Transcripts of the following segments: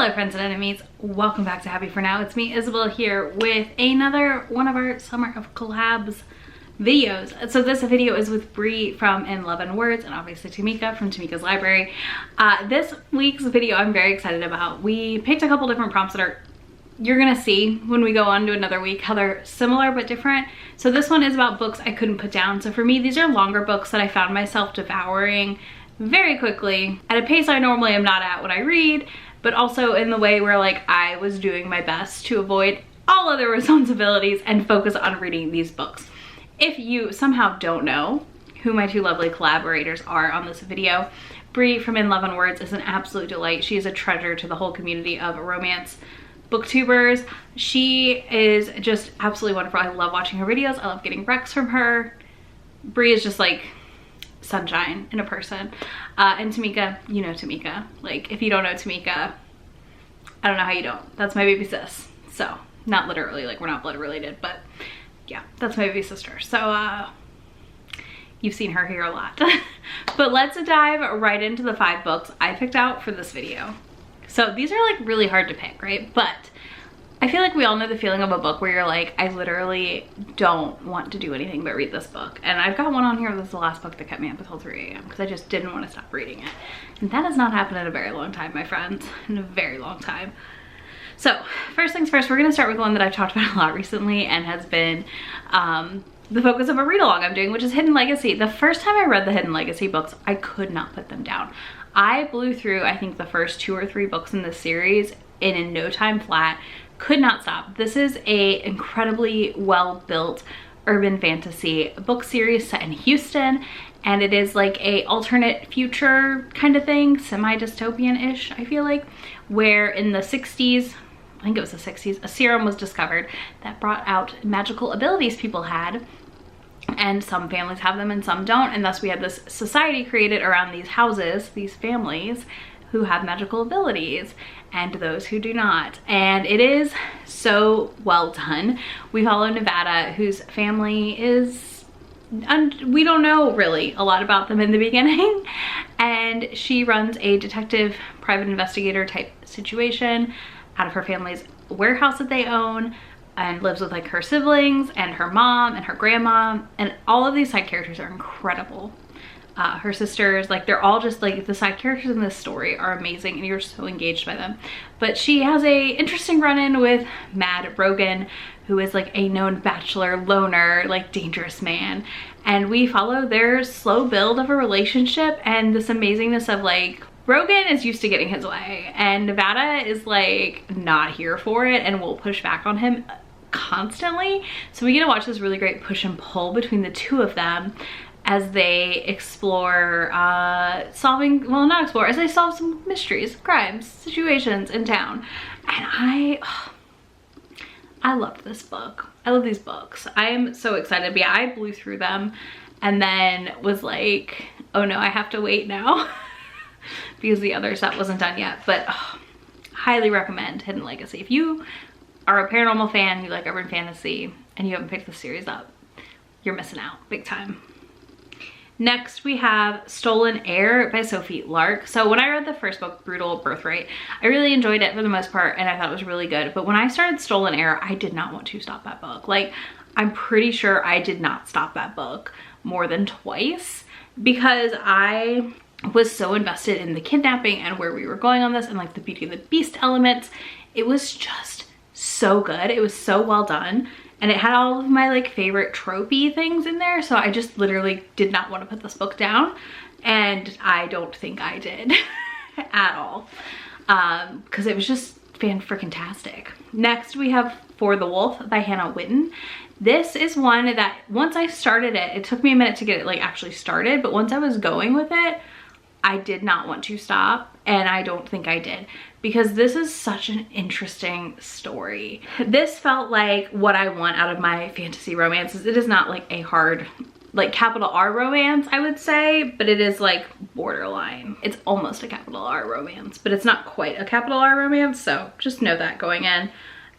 Hello friends and enemies, welcome back to Happy For Now. It's me, Isabel, here with another one of our Summer of Collabs videos. So this video is with Bree from In 11 Words and obviously Tamika from Tamika's Library. This week's video I'm very excited about. We picked a couple different prompts that you're gonna see when we go on to another week how they're similar but different. So this one is about books I couldn't put down. So for me, these are longer books that I found myself devouring very quickly at a pace I normally am not at when I read, but also in the way where like I was doing my best to avoid all other responsibilities and focus on reading these books. If you somehow don't know who my two lovely collaborators are on this video, Bree from In 11 Words is an absolute delight. She is a treasure to the whole community of romance booktubers. She is just absolutely wonderful. I love watching her videos. I love getting recs from her. Bree is just like sunshine in a person. And Tamika, you know Tamika. Like, if you don't know Tamika, I don't know how you don't. That's my baby sis. So, not literally, like we're not blood related, but yeah, that's my baby sister. So, you've seen her here a lot. But let's dive right into the 5 books I picked out for this video. So these are like really hard to pick, right? But I feel like we all know the feeling of a book where you're like, I literally don't want to do anything but read this book. And I've got one on here, this is the last book that kept me up until 3 a.m. because I just didn't want to stop reading it. And that has not happened in a very long time, my friends, in a very long time. So first things first, we're gonna start with one that I've talked about a lot recently and has been the focus of a read along I'm doing, which is Hidden Legacy. The first time I read the Hidden Legacy books, I could not put them down. I blew through, I think, the first 2 or 3 books in this series in no time flat. Could not stop. This is a incredibly well-built urban fantasy book series set in Houston, and it is like a alternate future kind of thing, semi-dystopian-ish, I feel like, where in the 60s, I think it was the 60s, a serum was discovered that brought out magical abilities people had. And some families have them and some don't, and thus we have this society created around these houses, these families who have magical abilities and those who do not. And it is so well done. We follow Nevada, whose family is, we don't know really a lot about them in the beginning, and she runs a detective private investigator type situation out of her family's warehouse that they own, and lives with like her siblings and her mom and her grandma, and all of these side characters are incredible. Her sisters, like they're all just like, the side characters in this story are amazing and you're so engaged by them. But she has a interesting run-in with Mad Rogan, who is like a known bachelor loner, like dangerous man, and we follow their slow build of a relationship and this amazingness of like, Rogan is used to getting his way and Nevada is like not here for it and will push back on him constantly. So we get to watch this really great push and pull between the two of them as they explore as they solve some mysteries, crimes, situations in town. And I loved this book. I love these books. I am so excited. But yeah, I blew through them and then was like, oh no, I have to wait now because the other set wasn't done yet. But highly recommend Hidden Legacy. If you are a paranormal fan, you like urban fantasy, and you haven't picked the series up, you're missing out big time. Next we have Stolen Heir by Sophie Lark. So when I read the first book, Brutal Birthright, I really enjoyed it for the most part and I thought it was really good. But when I started Stolen Heir, I did not want to stop that book. Like, I'm pretty sure I did not stop that book more than twice because I was so invested in the kidnapping and where we were going on this and like the Beauty and the Beast elements. It was just so good. It was so well done. And it had all of my like favorite tropey things in there. So I just literally did not want to put this book down. And I don't think I did at all. Because it was just fan-freaking-tastic. Next we have For the Wolf by Hannah Whitten. This is one that once I started it, it took me a minute to get it like actually started. But once I was going with it, I did not want to stop, and I don't think I did, because this is such an interesting story. This felt like what I want out of my fantasy romances. It is not like a hard, like capital R romance, I would say, but it is like borderline. It's almost a capital R romance, but it's not quite a capital R romance, so just know that going in.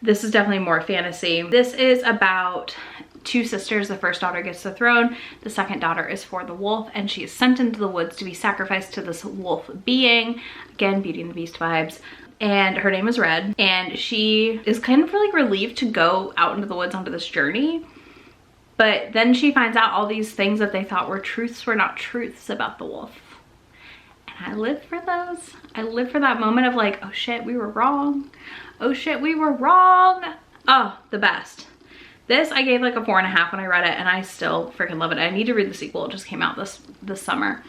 This is definitely more fantasy. This is about 2 sisters. The first daughter gets the throne. The second daughter is for the wolf, and she is sent into the woods to be sacrificed to this wolf being. Again, Beauty and the Beast vibes. and her name is Red, and she is kind of like relieved to go out into the woods onto this journey. But then she finds out all these things that they thought were truths were not truths about the wolf. And I live for those. I live for that moment of like, oh shit, we were wrong. Oh shit, we were wrong. Oh, the best. This I gave like a 4.5 when I read it, and I still freaking love it. I need to read the sequel. It just came out this summer.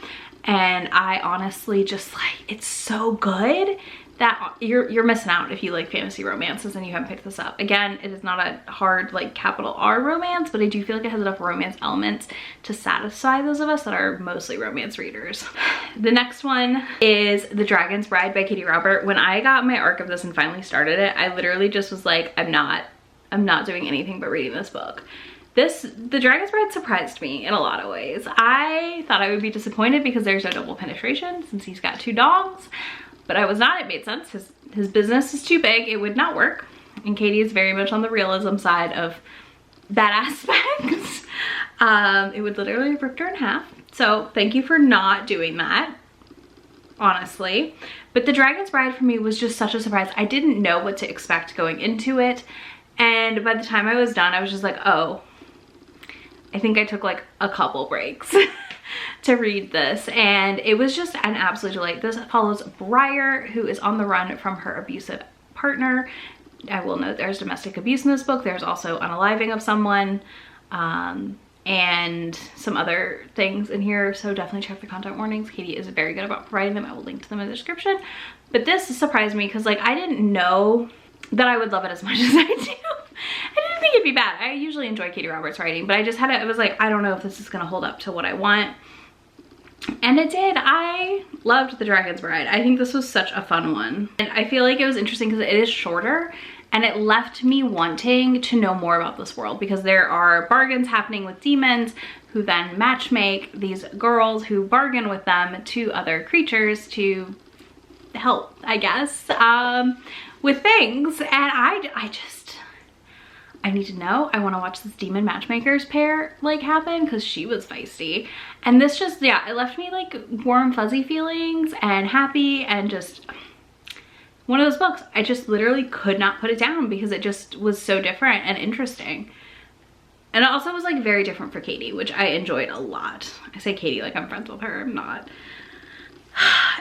And I honestly just like, it's so good that you're missing out if you like fantasy romances and you haven't picked this up. Again, it is not a hard like capital R romance, but I do feel like it has enough romance elements to satisfy those of us that are mostly romance readers. The next one is The Dragon's Bride by Katie Robert. When I got my arc of this and finally started it, I literally just was like, I'm not doing anything but reading this book. The Dragon's Bride surprised me in a lot of ways. I thought I would be disappointed because there's no double penetration since he's got 2 dogs. But I was not. It made sense. His business is too big. It would not work. And Katie is very much on the realism side of that aspect. It would literally have ripped her in half. So thank you for not doing that, honestly. But The Dragon's Bride for me was just such a surprise. I didn't know what to expect going into it. And by the time I was done, I was just like, oh, I think I took like a couple breaks to read this, and it was just an absolute delight. This follows Briar, who is on the run from her abusive partner. I will note there's domestic abuse in this book. There's also unaliving of someone, and some other things in here, so definitely check the content warnings. Katie is very good about providing them. I will link to them in the description. But this surprised me because like I didn't know that I would love it as much as I do. I didn't think it'd be bad. I usually enjoy Katie Roberts' writing, but I just had it was like, I don't know if this is gonna hold up to what I want. And it did. I loved The Dragon's Bride. I think this was such a fun one. And I feel like it was interesting because it is shorter, and it left me wanting to know more about this world because there are bargains happening with demons who then matchmake these girls who bargain with them to other creatures to help, I guess, with things. And I need to know. I want to watch this demon matchmakers pair like happen because she was feisty. And this just, yeah, it left me like warm fuzzy feelings and happy, and just one of those books I just literally could not put it down because it just was so different and interesting. And it also was like very different for Katie, which I enjoyed a lot. I say Katie like I'm friends with her, I'm not.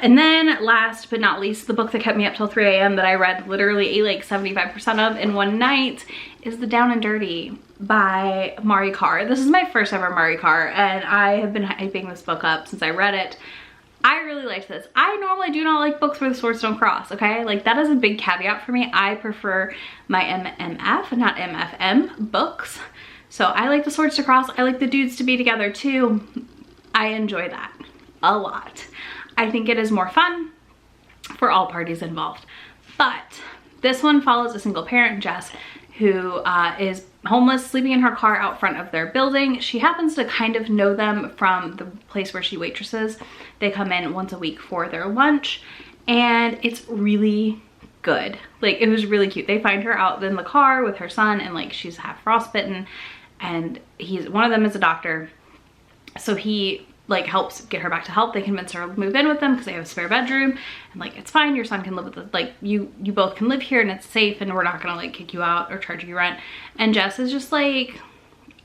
And then last but not least, the book that kept me up till 3 a.m. that I read literally like 75% of in one night is The Down and Dirty by Mari Carr. This is my first ever Mari Carr, and I have been hyping this book up since I read it. I really liked this. I normally do not like books where the swords don't cross, okay? Like that is a big caveat for me. I prefer my MMF, not MFM books. So I like the swords to cross. I like the dudes to be together too. I enjoy that a lot. I think it is more fun for all parties involved. But this one follows a single parent, Jess, who is homeless, sleeping in her car out front of their building. She happens to kind of know them from the place where she waitresses. They come in once a week for their lunch, and it's really good. Like, it was really cute. They find her out in the car with her son, and like she's half frostbitten, and one of them is a doctor, so he like helps get her back to health. They convince her to move in with them because they have a spare bedroom, and like, it's fine, your son can live with it, like you both can live here and it's safe, and we're not gonna like kick you out or charge you rent. And Jess is just like,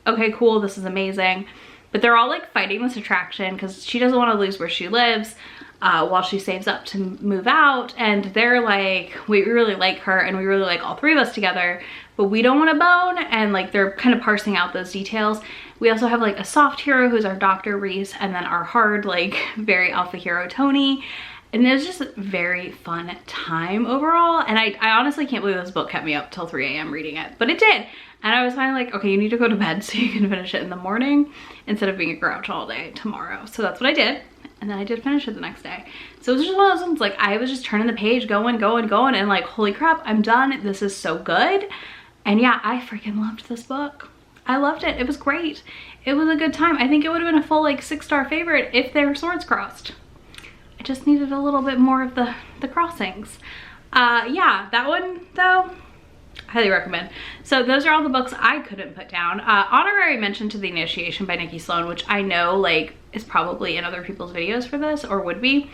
okay, cool, this is amazing. But they're all like fighting this attraction because she doesn't want to lose where she lives while she saves up to move out. And they're like, we really like her and we really like all 3 of us together, but we don't want to bone. And like, they're kind of parsing out those details. We also have like a soft hero who's our doctor, Reese, and then our hard, like very alpha hero, Tony. And it was just a very fun time overall. And I honestly can't believe this book kept me up till 3 a.m. reading it, but it did. And I was finally like, okay, you need to go to bed so you can finish it in the morning instead of being a grouch all day tomorrow. So that's what I did. And then I did finish it the next day. So it was just one of those ones, like I was just turning the page, going, and like, holy crap, I'm done. This is so good. And yeah, I freaking loved this book. I loved it. It was great. It was a good time. I think it would have been a full like 6-star favorite if their swords crossed. I just needed a little bit more of the crossings. Yeah, that one though, highly recommend. So those are all the books I couldn't put down. Honorary mention to The Initiation by Nikki Sloan, which I know like is probably in other people's videos for this, or would be.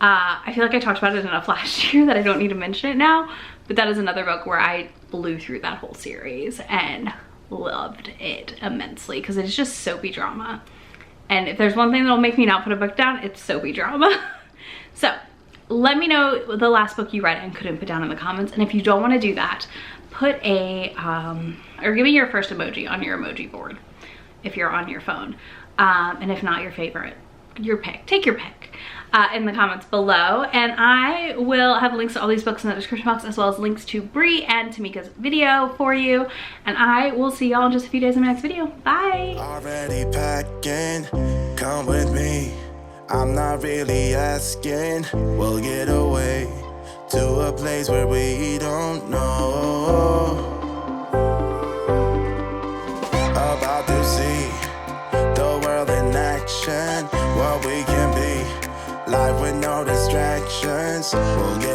I feel like I talked about it enough last year that I don't need to mention it now, but that is another book where I blew through that whole series and loved it immensely because it's just soapy drama. And if there's one thing that'll make me not put a book down, it's soapy drama. So let me know the last book you read and couldn't put down in the comments. And if you don't want to do that, put a, or give me your first emoji on your emoji board if you're on your phone. And if not, your favorite, your pick, take your pick in the comments below. And I will have links to all these books in the description box, as well as links to Brie and Tamika's video for you. And I will see y'all in just a few days in my next video. Bye. Already packing, come with me. I'm not really asking. We'll get away to a place where we don't know. About to see the world in action, what we can be. Life with no distractions. We'll get